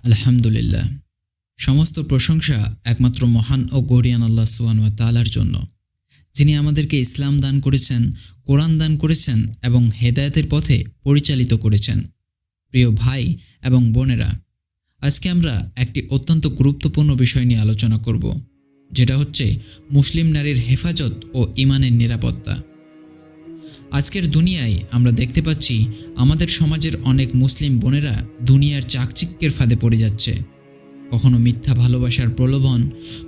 আলহামদুলিল্লাহ। সমস্ত প্রশংসা একমাত্র মহান ও গরিয়ান আল্লাহ সুবহানাহু ওয়া তাআলার জন্য, যিনি আমাদেরকে ইসলাম দান করেছেন, কোরআন দান করেছেন এবং হেদায়েতের পথে পরিচালিত করেছেন। প্রিয় ভাই এবং বোনেরা, আজকে আমরা একটি অত্যন্ত গুরুত্বপূর্ণ বিষয় নিয়ে আলোচনা করব, যেটা হচ্ছে মুসলিম নারীর হেফাজত ও ঈমানের নিরাপত্তা। আজকের দুনিয়ায় আমরা দেখতে পাচ্ছি আমাদের সমাজের অনেক মুসলিম বোনেরা দুনিয়ার চাকচিক্যের ফাঁদে পড়ে যাচ্ছে। কখনো মিথ্যা ভালোবাসার প্রলোভন,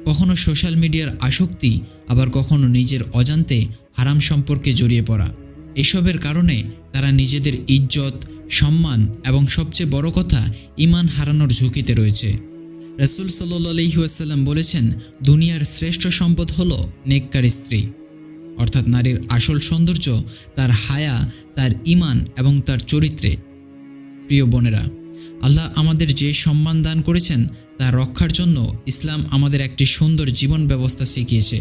কখনো সোশ্যাল মিডিয়ার আসক্তি, আবার কখনো নিজের অজান্তে হারাম সম্পর্কে জড়িয়ে পড়া। এসবের কারণে তারা নিজেদের ইজ্জত, সম্মান এবং সবচেয়ে বড় কথা ঈমান হারানোর ঝুঁকিতে রয়েছে। রাসূল সাল্লাল্লাহু আলাইহি ওয়াসাল্লাম বলেছেন, দুনিয়ার শ্রেষ্ঠ সম্পদ হলো নেককার স্ত্রী। অর্থাৎ নারীর আসল সৌন্দর্য তার হায়া, তার ঈমান এবং তার চরিত্রে। প্রিয় বোনেরা, আল্লাহ আমাদের যে সম্মান দান করেছেন তা রক্ষার জন্য ইসলাম আমাদের একটি সুন্দর জীবন ব্যবস্থা শিখিয়েছে,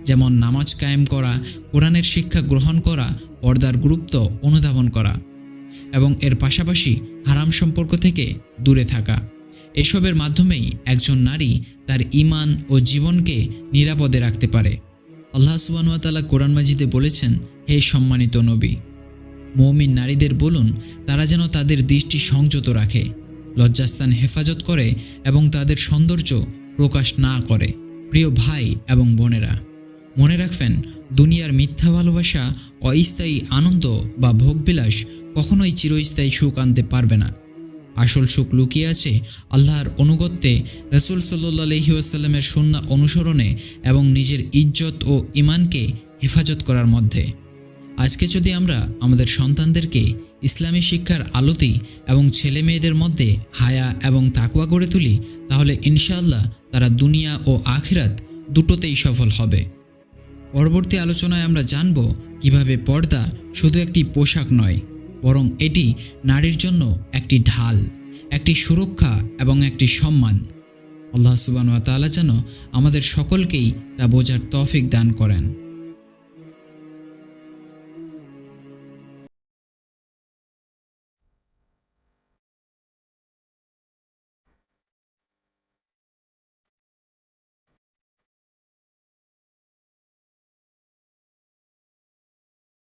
যেমন নামাজ কায়েম করা, কোরআনের শিক্ষা গ্রহণ করা, পর্দার গুরুত্ব অনুধাবন করা এবং এর পাশাপাশি হারাম সম্পর্ক থেকে দূরে থাকা। এসবের মাধ্যমেই একজন নারী তার ঈমান ও জীবনকে নিরাপদে রাখতে পারে। আল্লাহ সুবহানাহু ওয়া তাআলা কোরআন মাজিদে বলেছেন, হে সম্মানিত নবী, মুমিন নারীদের বলুন তারা যেন তাদের দৃষ্টি সংযত রাখে, লজ্জাস্থান হেফাজত করে এবং তাদের সৌন্দর্য প্রকাশ না করে। প্রিয় ভাই এবং বোনেরা, মনে রাখবেন, দুনিয়ার মিথ্যা ভালোবাসা, অস্থায়ী আনন্দ বা ভোগবিলাস কখনোই চিরস্থায়ী সুখ আনতে পারবে না। আসল সুখ লুকিয়ে আছে আল্লাহর অনুগত্যে, রাসূল সাল্লাল্লাহু আলাইহি ওয়াসাল্লামের সুন্নাহ অনুসরণে এবং নিজের ইজ্জত ও ঈমানকে হেফাজত করার মধ্যে। আজকে যদি আমরা আমাদের সন্তানদেরকে ইসলামী শিক্ষার আলোতেই এবং ছেলে মেয়েদের মধ্যে হায়া এবং তাকওয়া গড়ে তুলি, তাহলে ইনশাআল্লাহ তারা দুনিয়া ও আখিরাত দুটোতেই সফল হবে। পরবর্তী আলোচনায় আমরা জানব কিভাবে পর্দা শুধু একটি পোশাক নয়, বরং এটি নারীর জন্য একটি ঢাল, একটি সুরক্ষা এবং একটি সম্মান। আল্লাহ সুবহানাহু ওয়া তাআলা যেন আমাদের সকলকেই তা বোঝার তৌফিক দান করেন।